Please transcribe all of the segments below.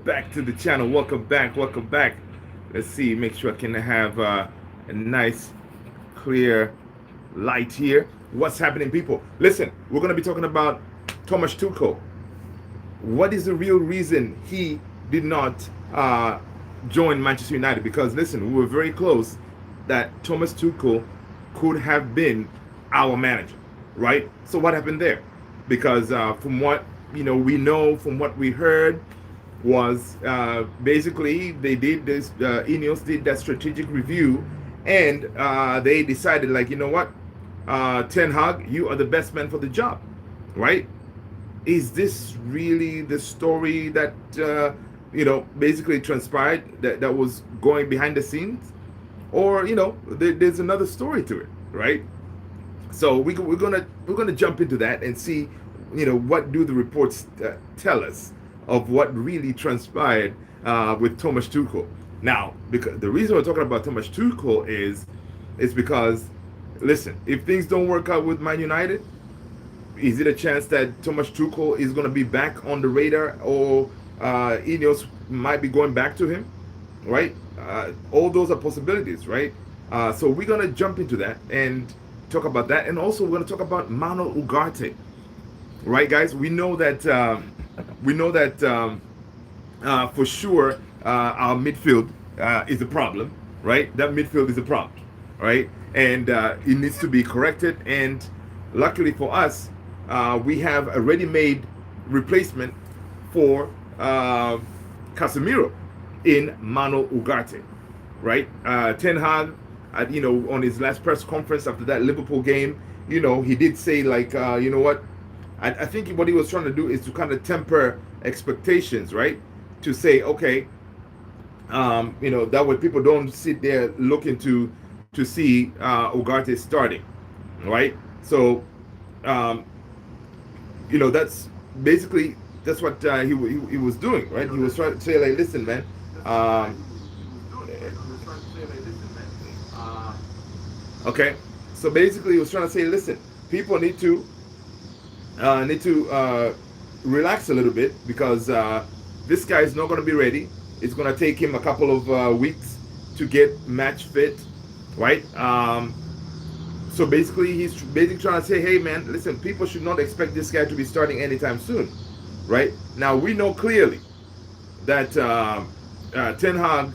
back to the channel. Welcome back. Welcome back. Let's see. Make sure I can have a nice, clear light here. What's happening, people? Listen, we're going to be talking about Thomas Tuchel. What is the real reason he did not join Manchester United? Because listen, we were very close that Thomas Tuchel could have been our manager, right? So what happened there? Because from what we know, from what we heard, was basically they did this. Ineos did that strategic review, and they decided, like, you know what, Ten Hag, you are the best man for the job, right? Is this really the story that basically transpired, that was going behind the scenes, or there's another story to it, right? So we're gonna jump into that and see, what do the reports tell us of what really transpired with Thomas Tuchel. Now, because the reason we're talking about Thomas Tuchel is because, listen, if things don't work out with Man United, is it a chance that Thomas Tuchel is going to be back on the radar, or Ineos might be going back to him, right? All those are possibilities, right? So we're going to jump into that and talk about that, and also we're going to talk about Manuel Ugarte, right, guys? We know that for sure our midfield is a problem, right? That midfield is a problem, right? And it needs to be corrected. And luckily for us, we have a ready-made replacement for Casemiro in Manuel Ugarte, right? Ten Hag, on his last press conference after that Liverpool game, he did say, like, you know what? I think what he was trying to do is to kind of temper expectations, right? To say, okay, that way people don't sit there looking to see Ugarte starting, right? So, that's basically what he was doing, right? He was trying to say, like, listen, man. Okay, so basically he was trying to say, listen, people need to relax a little bit, because this guy is not going to be ready. It's going to take him a couple of weeks to get match fit, right? So basically he's trying to say, hey, man, listen, people should not expect this guy to be starting anytime soon, right? Now, we know clearly that Ten Hag,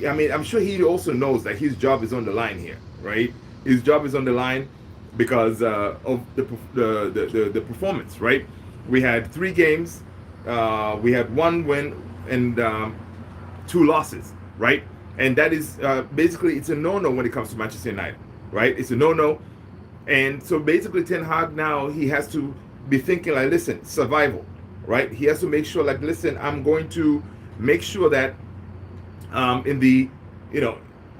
I mean, I'm sure he also knows that his job is on the line here, right? His job is on the line because of the performance, right? We had 3 games, we had 1 win and 2 losses, right? And that is basically, it's a no-no when it comes to Manchester United, right? It's a no-no. And so basically Ten Hag now, he has to be thinking, like, listen, survival, right? He has to make sure, like, listen, I'm going to make sure that in the,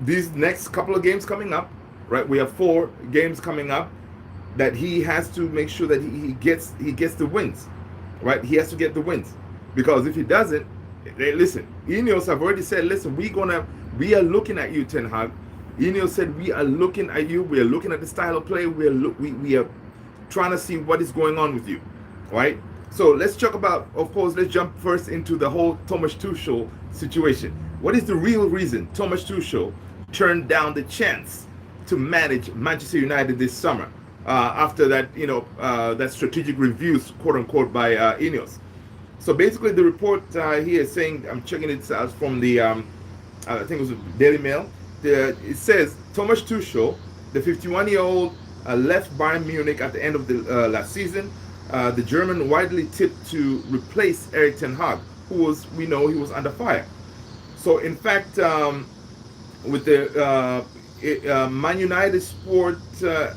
these next couple of games coming up, right? We have 4 games coming up, that he has to make sure that he gets the wins, right? He has to get the wins, because if he doesn't, listen, Ineos have already said, listen, we are looking at you, Ten Hag. Ineos said, we are looking at you. We are looking at the style of play. We are trying to see what is going on with you, right? So let's talk about, of course, let's jump first into the whole Thomas Tuchel situation. What is the real reason Thomas Tuchel turned down the chance to manage Manchester United this summer, after that, that strategic reviews, quote unquote, by Ineos? So basically, the report here is saying, I'm checking it out from the, I think it was the Daily Mail. It says Thomas Tuchel, the 51-year-old, left Bayern Munich at the end of the last season. The German widely tipped to replace Erik ten Hag, we know he was under fire. So in fact, with the Man United Sport, so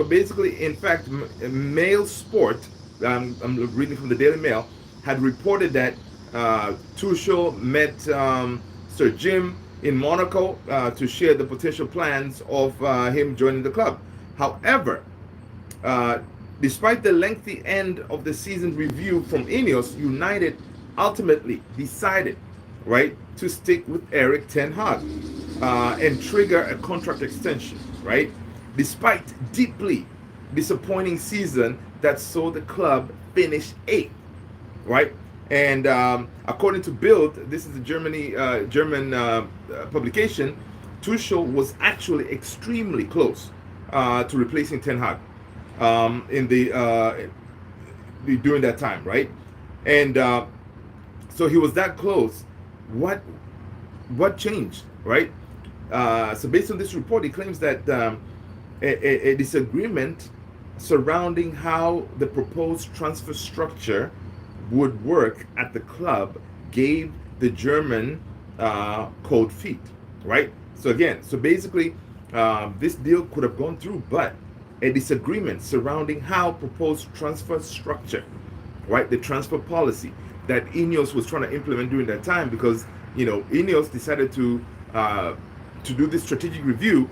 basically, in fact, Mail Sport, I'm reading from the Daily Mail, had reported that Tuchel met Sir Jim in Monaco to share the potential plans of him joining the club. However, despite the lengthy end of the season review from Ineos, United ultimately decided, right, to stick with Erik ten Hag and trigger a contract extension, right? Despite deeply disappointing season that saw the club finish 8th, right? And according to Bild, this is a German publication, Tuchel was actually extremely close to replacing Ten Hag in during that time, right? And so he was that close. What what changed, right? So based on this report, he claims that a disagreement surrounding how the proposed transfer structure would work at the club gave the German cold feet, right? So again, so basically, this deal could have gone through, but a disagreement surrounding how proposed transfer structure, right, the transfer policy that Ineos was trying to implement during that time, because Ineos decided to do this strategic review,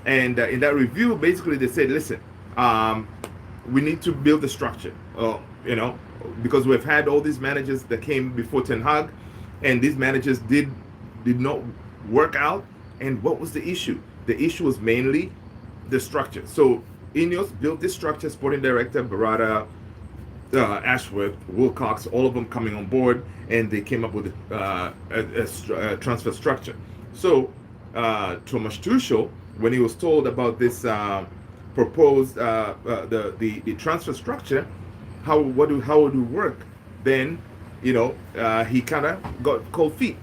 and in that review, basically they said, listen, we need to build a structure, because we've had all these managers that came before Ten Hag, and these managers did not work out. And what was the issue? The issue was mainly the structure. So Ineos built this structure, sporting director, Barada, Ashworth, Wilcox, all of them coming on board, and they came up with a transfer structure. So Thomas Tuchel, when he was told about this proposed the transfer structure, how would it work, then he kind of got cold feet.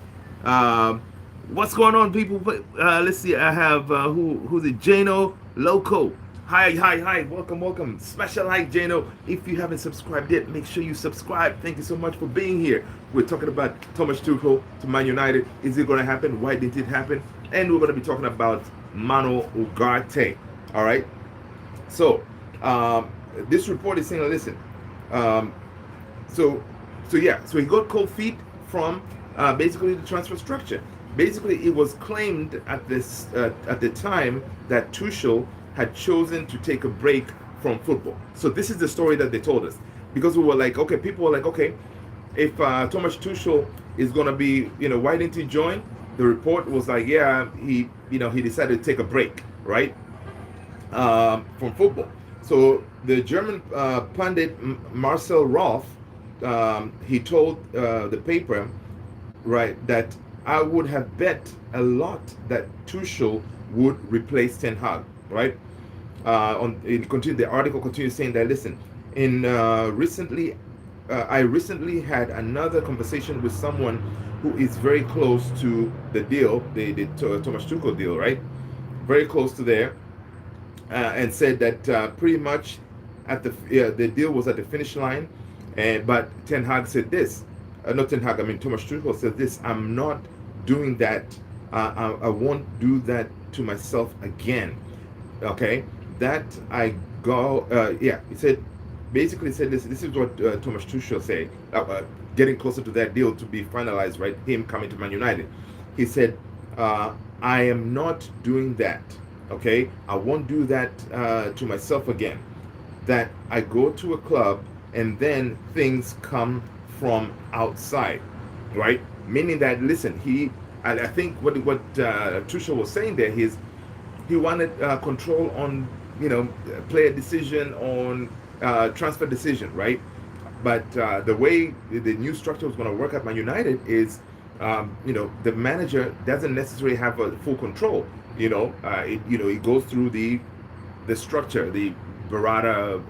What's going on, people? Let's see. I have who's it? Jano Loco. Hi. Welcome. Special like, Jano. If you haven't subscribed yet, make sure you subscribe. Thank you so much for being here. We're talking about Thomas Tuchel to Man United. Is it going to happen? Why did it happen? And we're going to be talking about Mano Ugarte. All right. So this report is saying, listen. So he got cold feet from basically the transfer structure. Basically, it was claimed at the time that Tuchel had chosen to take a break from football. So this is the story that they told us, because we were like, okay, people were like, okay, if Thomas Tuchel is gonna be, why didn't he join? The report was like, yeah, he decided to take a break, right, from football. So the German pundit Marcel Roth, he told the paper, right, that I would have bet a lot that Tuchel would replace Ten Hag, right? The article continues saying that, listen, I recently had another conversation with someone who is very close to the deal, the Thomas Tuchel deal, right? Very close to there, and said that pretty much the deal was at the finish line, but Ten Hag said this. Not Ten Hag, I mean Thomas Tuchel said this: I'm not doing that. I won't do that to myself again. Okay, that I go. He said, basically said this. This is what Thomas Tuchel said. Getting closer to that deal to be finalized, right? Him coming to Man United. He said, I am not doing that. Okay, I won't do that to myself again. That I go to a club and then things come from outside, right? Meaning that, listen, I think what Tuchel was saying there is he wanted control on player decision, on transfer decision, right? But the way the new structure was going to work at Man United is, the manager doesn't necessarily have a full control. It goes through the structure, the Barada,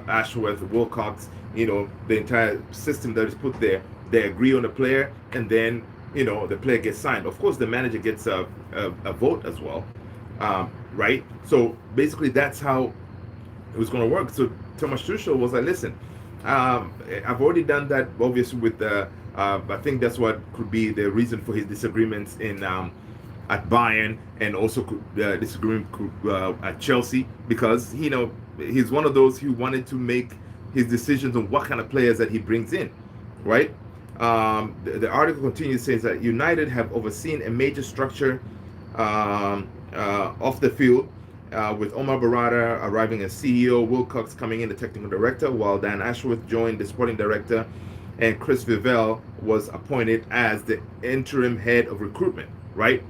Ashworth, Wilcox, the entire system that is put there. They agree on the player, and then the player gets signed. Of course, the manager gets a vote as well, right? So basically, that's how it was going to work. So Thomas Tuchel was like, listen, I've already done that, obviously, with I think that's what could be the reason for his disagreements at Bayern, and also disagreement at Chelsea, because he's one of those who wanted to make his decisions on what kind of players that he brings in, right? The article continues, says that United have overseen a major structure off the field, with Omar Barada arriving as CEO, Wilcox coming in the technical director, while Dan Ashworth joined the sporting director, and Chris Vivell was appointed as the interim head of recruitment, right?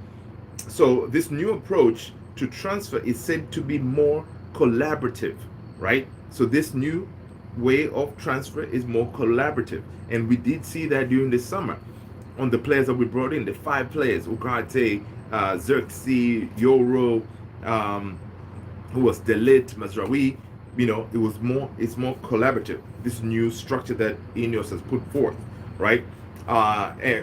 So this new approach to transfer is said to be more collaborative, right? So this new way of transfer is more collaborative, and we did see that during the summer on the players that we brought in, the 5 players: UGARTE, Xerxes, Yoro, who was Delit, Mazraoui. It's more collaborative. This new structure that Ineos has put forth, right?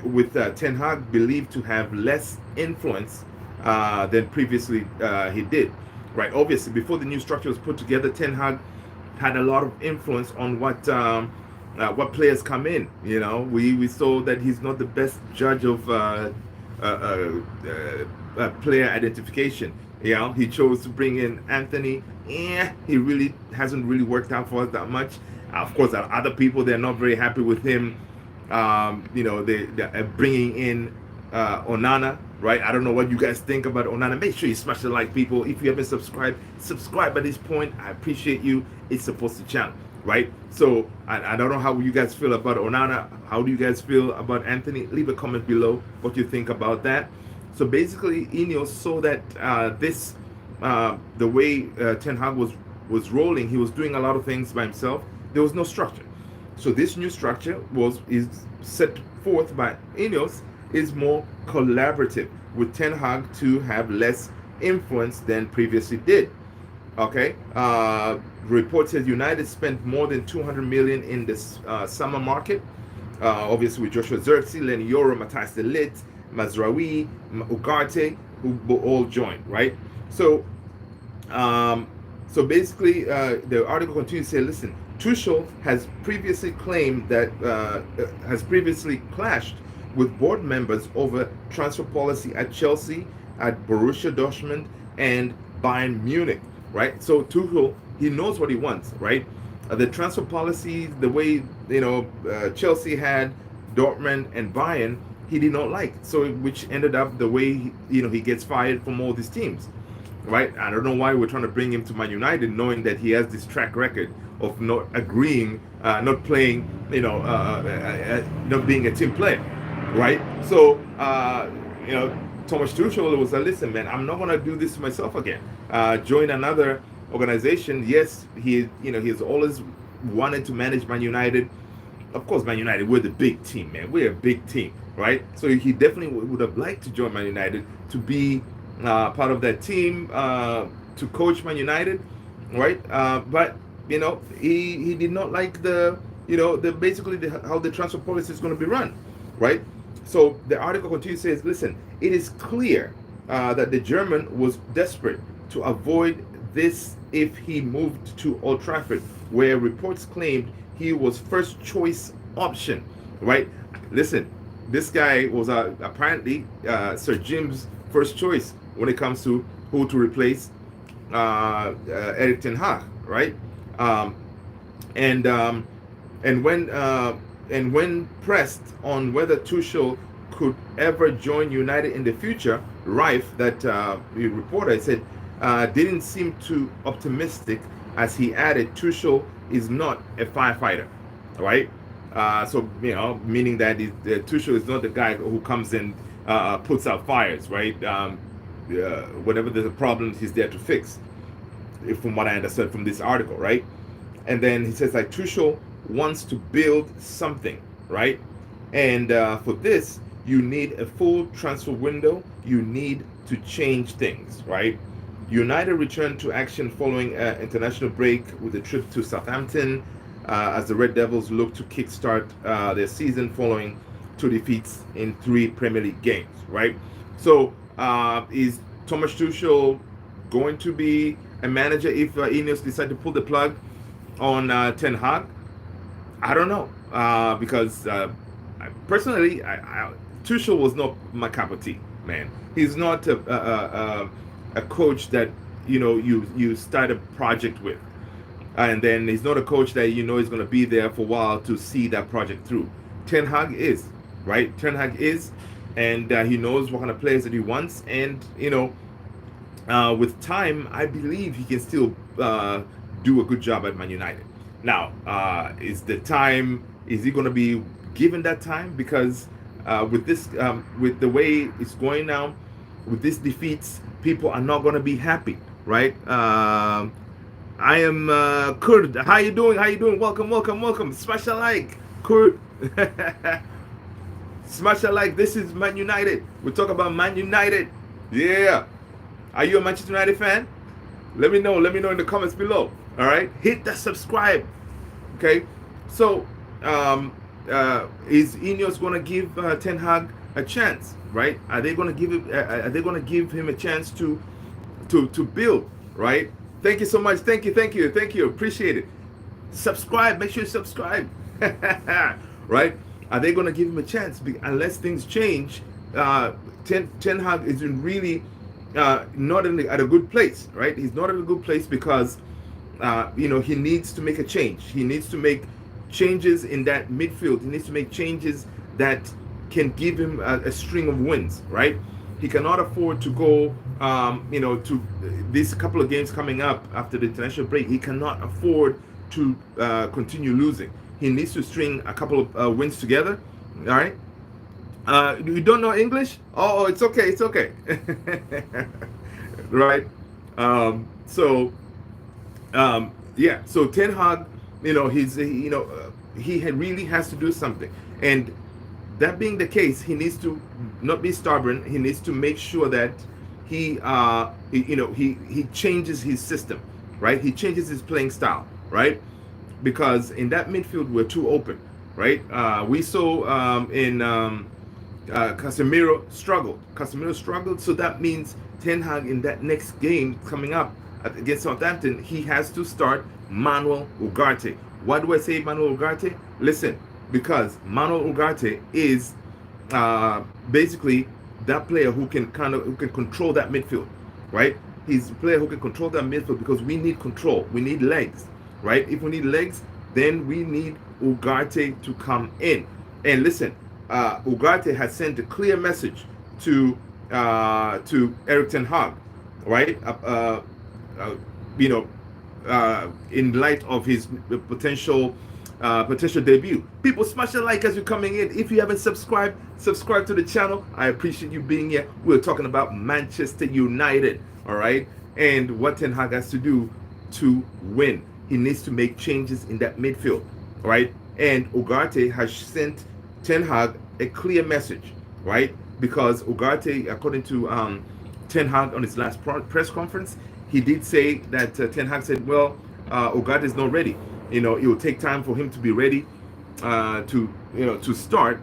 With Ten Hag believed to have less influence than previously he did, right? Obviously, before the new structure was put together, Ten Hag had a lot of influence on what players come in. We saw that he's not the best judge of player identification. He chose to bring in Anthony. He really hasn't really worked out for us that much. Of course, other people, they're not very happy with him. They're bringing in Onana, right? I don't know what you guys think about Onana. Make sure you smash the like, people. If you haven't subscribed, subscribe at this point. I appreciate you. It's supposed to channel, right? So I don't know how you guys feel about Onana. How do you guys feel about Anthony? Leave a comment below what you think about that. So basically, Ineos saw that the way Ten Hag was rolling, he was doing a lot of things by himself. There was no structure. So this new structure is set forth by Ineos is more collaborative, with Ten Hag to have less influence than previously did. Okay. Report says United spent more than 200 million in this summer market. Obviously with Joshua Xerxes, Lenny Yoro, Matthijs de Ligt, Mazraoui, Ugarte, who all joined, right? So basically, the article continues to say, listen, Tuchel has previously claimed that has previously clashed with board members over transfer policy at Chelsea, at Borussia Dortmund, and Bayern Munich, right? So Tuchel, he knows what he wants, right? The transfer policy, the way Chelsea had, Dortmund and Bayern, he did not like. So which ended up the way he gets fired from all these teams, right? I don't know why we're trying to bring him to Man United, knowing that he has this track record of not agreeing, not playing, not being a team player, right? So Thomas Tuchel was like, listen, man, I'm not gonna do this to myself again. Join another organization. Yes, he's always wanted to manage Man United. Of course, Man United, we're the big team, man. We're a big team, right? So he definitely would have liked to join Man United, to be part of that team, to coach Man United, right? But he did not like the how the transfer policy is going to be run, right? So the article continues, says, listen, it is clear that the German was desperate to avoid this if he moved to Old Trafford, where reports claimed he was first choice option, right? Listen, this guy was apparently Sir Jim's first choice when it comes to who to replace Erik ten Hag, right? And when pressed on whether Tuchel could ever join United in the future, Rife, that reporter, said, didn't seem too optimistic, as he added, Tuchel is not a firefighter, right? So meaning that Tuchel is not the guy who comes and puts out fires, right? Whatever there's a problem, he's there to fix, from what I understood from this article, right? And then he says, like, Tuchel wants to build something, right? And for this, you need a full transfer window. You need to change things, right? United returned to action following an international break with a trip to Southampton, as the Red Devils look to kickstart their season following 2 defeats in 3 Premier League games, right? So is Thomas Tuchel going to be a manager if Ineos decide to pull the plug on Ten Hag? I don't know, because personally, Tuchel was not my cup of tea, man. He's not a coach that you start a project with, and then he's not a coach that is going to be there for a while to see that project through. Ten Hag is, right? Ten Hag is, and he knows what kind of players that he wants, and with time, I believe he can still do a good job at Man United. Now, is he going to be given that time? Because with this, with the way it's going now, with these defeats, people are not going to be happy, right? I am Kurd. How you doing? How you doing? Welcome, welcome, welcome. Smash a like, Kurd. Smash a like. This is Man United. We talk about Man United. Yeah. Are you a Manchester United fan? Let me know. Let me know in the comments below. All right. Hit that subscribe. Okay. So, is Ineos going to give Ten Hag a chance? Right? Are they going to give him? Are they going to give him a chance to build? Right? Thank you so much. Thank you. Thank you. Thank you. Appreciate it. Subscribe. Make sure you subscribe. Right? Are they going to give him a chance? Unless things change, Ten Hag is really not at a good place, right? He's not at a good place because he needs to make a change. He needs to make changes in that midfield. He needs to make changes that can give him a string of wins, right? He cannot afford to go, to these couple of games coming up after the international break. He cannot afford to continue losing. He needs to string a couple of wins together, all right? You don't know English? Oh, it's okay, it's okay. Right? Yeah. So Ten Hag, he really has to do something, and that being the case, he needs to not be stubborn. He needs to make sure that he changes his system, right? He changes his playing style, right? Because in that midfield we're too open, right? We saw in Casemiro struggled. Casemiro struggled, so that means Ten Hag in that next game coming up against Southampton, he has to start Manuel Ugarte. Why do I say Manuel Ugarte? Listen, because Manuel Ugarte is basically that player who can control that midfield, right? He's a player who can control that midfield because we need control. We need legs, right? If we need legs, then we need Ugarte to come in. And listen, Ugarte has sent a clear message to Erik ten Hag, right? In light of his potential debut. People, smash the like as you're coming in. If you haven't subscribed, subscribe to the channel. I appreciate you being here. We're talking about Manchester United, all right? And what Ten Hag has to do to win. He needs to make changes in that midfield, all right? And Ugarte has sent Ten Hag a clear message, right? Because Ugarte, according to Ten Hag on his last press conference, he did say that Ten Hag said, well, Ugarte is not ready. It will take time for him to be ready to start.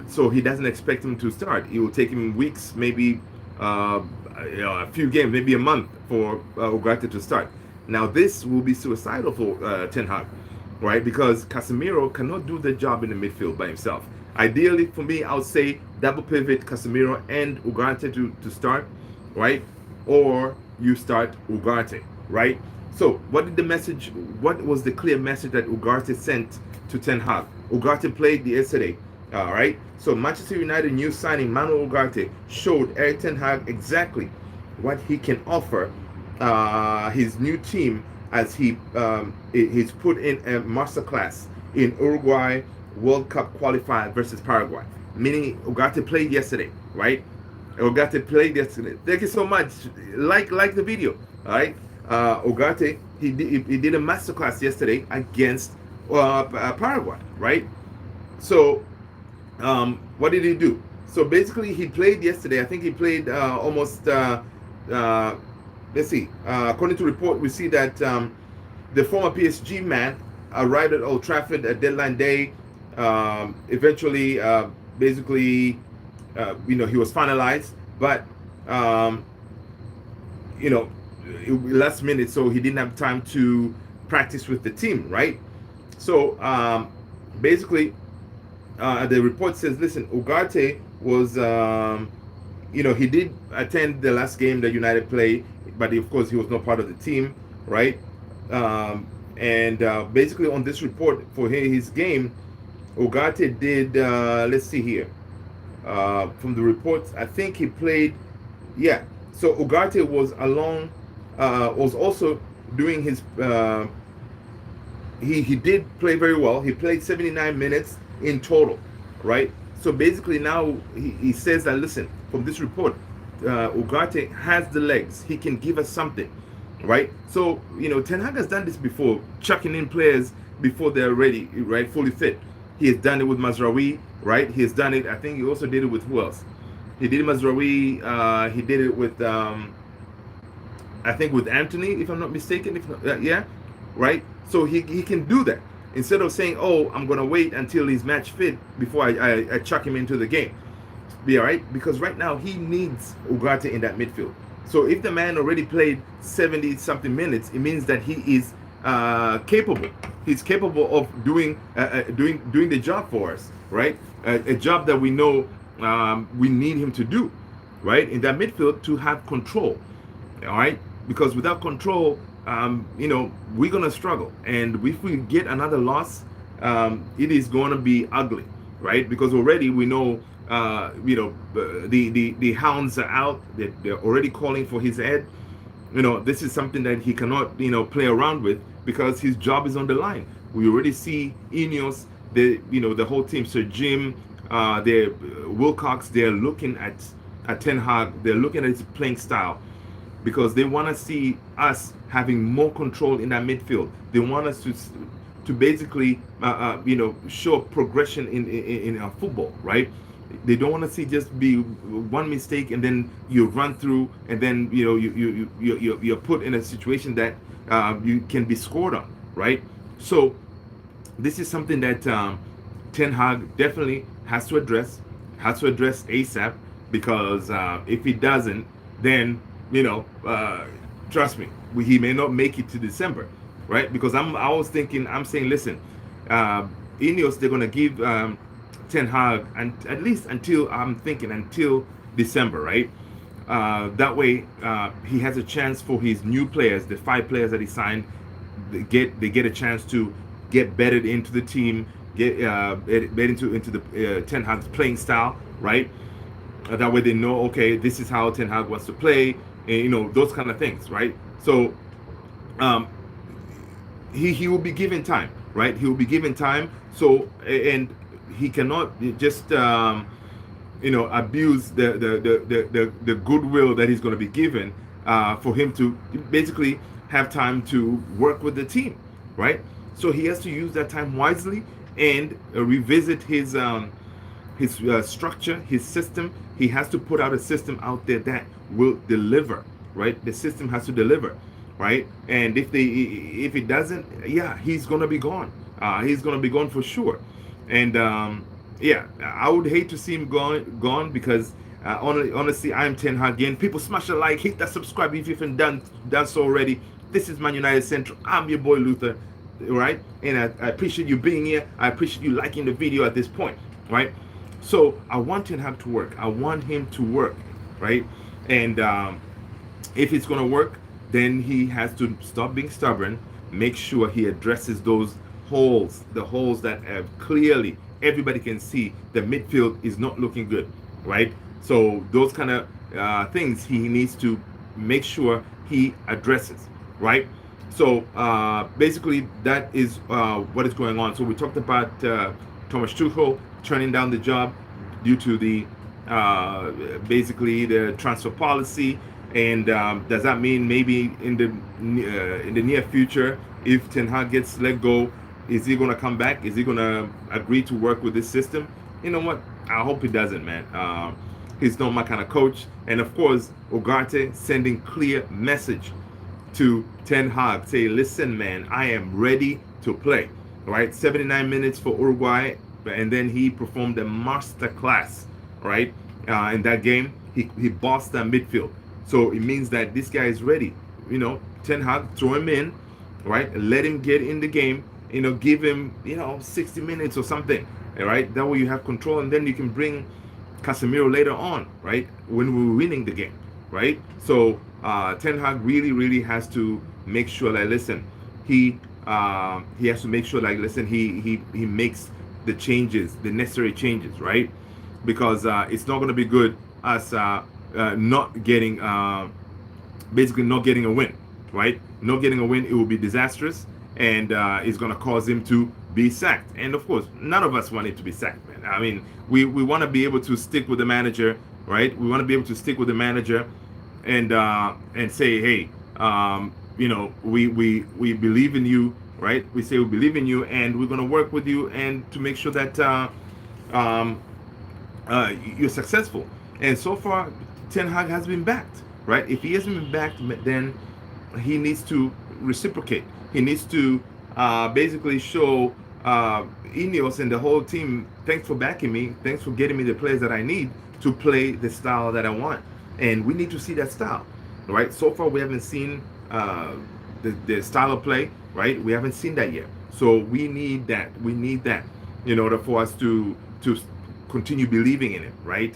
So he doesn't expect him to start. It will take him weeks, maybe a few games, maybe a month for Ugarte to start. Now this will be suicidal for Ten Hag, right? Because Casemiro cannot do the job in the midfield by himself. Ideally, for me, I would say double pivot Casemiro and Ugarte to start, right? Or you start Ugarte, right? So what was the clear message that Ugarte sent to Ten Hag? Ugarte played yesterday, all right? So Manchester United new signing Manuel Ugarte showed Erik ten Hag exactly what he can offer his new team as he's put in a masterclass in Uruguay World Cup qualifier versus Paraguay. Meaning Ugarte played yesterday, right? Ugarte played yesterday. Thank you so much. Like the video, all right? Ugarte, he did a masterclass yesterday against Paraguay, right? So, what did he do? So basically, he played yesterday. I think he played almost. Let's see. According to report, we see that the former PSG man arrived at Old Trafford at deadline day. Eventually, basically, he was finalized, but last minute, so he didn't have time to practice with the team, right? So basically, the report says, listen, Ugarte was, he did attend the last game that United played, but of course he was not part of the team, right? And basically on this report for his game, Ugarte did, let's see here, from the reports, I think he played, yeah. So Ugarte was was also doing his, he did play very well. He played 79 minutes in total, right? So basically now he says that, listen, from this report, Ugarte has the legs. He can give us something. right? So Ten Hag has done this before, chucking in players before they're ready, right, fully fit. He has done it with Mazraoui, right? He has done it. I think he also did it with who else? He did Mazraoui. He did it with I think with Anthony, if I'm not mistaken. If not, yeah, right. So he can do that instead of saying, "Oh, I'm gonna wait until he's match fit before I chuck him into the game." Be all right, because right now he needs Ugarte in that midfield. So if the man already played 70 something minutes, it means that he is capable. He's capable of doing the job for us, right? A job that we know we need him to do, right? In that midfield to have control, all right? Because without control, we're gonna struggle, and if we get another loss, it is gonna be ugly, right? Because already we know, the hounds are out. They're already calling for his head. This is something that he cannot, play around with because his job is on the line. We already see Ineos, the whole team, Sir Jim, Wilcox. They're looking at Ten Hag. They're looking at his playing style because they want to see us having more control in that midfield. They want us to basically, show progression in our football, right? They don't want to see just be one mistake and then you run through and then you're put in a situation that you can be scored on, right? So this is something that Ten Hag definitely has to address ASAP, because if he doesn't, then trust me, he may not make it to December, right? Because I'm saying, listen, Ineos, they're gonna give Ten Hag and at least until December, right? That way he has a chance for his new players, the 5 players that he signed. They get a chance to get bedded into the team, get into the Ten Hag's playing style, right? That way they know, okay, this is how Ten Hag wants to play, and those kind of things, right? So he will be given time, right? He will be given time. So and he cannot just abuse the goodwill that he's going to be given for him to basically have time to work with the team, right? So he has to use that time wisely and revisit his structure, his system. He has to put out a system out there that will deliver, right? The system has to deliver, right? And if it doesn't, yeah, he's gonna be gone. He's gonna be gone for sure. And yeah, I would hate to see him gone because honestly, I'm Ten Hag again. People smash a like, hit that subscribe if you haven't done so already. This is Man United Central. I'm your boy Luther, right? And I appreciate you being here. I appreciate you liking the video at this point, right? So I want Ten Hag to work. I want him to work, right? And if it's gonna work, then he has to stop being stubborn. Make sure he addresses those holes, the holes that clearly everybody can see the midfield is not looking good, right? So those kind of things he needs to make sure he addresses, right? So basically that is what is going on. So we talked about Thomas Tuchel turning down the job due to the basically the transfer policy. And does that mean maybe in the near future, if Ten Hag gets let go, is he going to come back? Is he going to agree to work with this system? You know what? I hope he doesn't, man. He's not my kind of coach. And of course, Ugarte sending clear message to Ten Hag, say, listen, man, I am ready to play. Right? 79 minutes for Uruguay, and then he performed a master class, right? In that game, he bossed that midfield. So it means that this guy is ready. Ten Hag, throw him in, right? Let him get in the game. Give him 60 minutes or something. All right, that way you have control, and then you can bring Casemiro later on, right? When we're winning the game, right? So Ten Hag really has to make sure that listen, he has to make sure listen, he makes the changes, the necessary changes, right? Because it's not going to be good us not getting basically not getting a win, right? Not getting a win, it will be disastrous, and it's going to cause him to be sacked. And of course, none of us want him to be sacked, man. I mean, we want to be able to stick with the manager, right? We want to be able to stick with the manager and say, hey, we believe in you, right? We say we believe in you, and we're going to work with you and to make sure that um, you're successful. And so far, Ten Hag has been backed, right? If he hasn't been backed, then he needs to reciprocate. He needs to basically show Ineos and the whole team, thanks for backing me, thanks for getting me the players that I need to play the style that I want. And we need to see that style, right? So far, we haven't seen the style of play, right? We haven't seen that yet. So we need that. We need that in order for us to continue believing in it, right?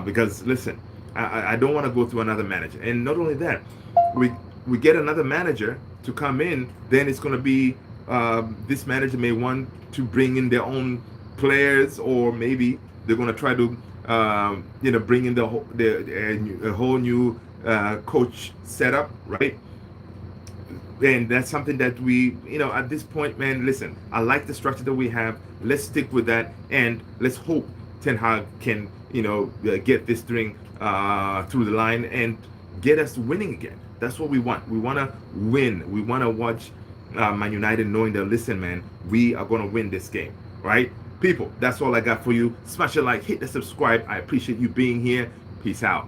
Because listen, I don't want to go through another manager. And not only that, we we get another manager to come in, then it's going to be this manager may want to bring in their own players, or maybe they're going to try to bring in a whole new coach setup, right? And that's something that we, at this point, man, listen, I like the structure that we have. Let's stick with that, and let's hope Ten Hag can, get this thing through the line and get us winning again. That's what we want. We want to win. We want to watch Man United knowing that, listen, man, we are going to win this game, right? People, that's all I got for you. Smash a like, hit the subscribe. I appreciate you being here. Peace out.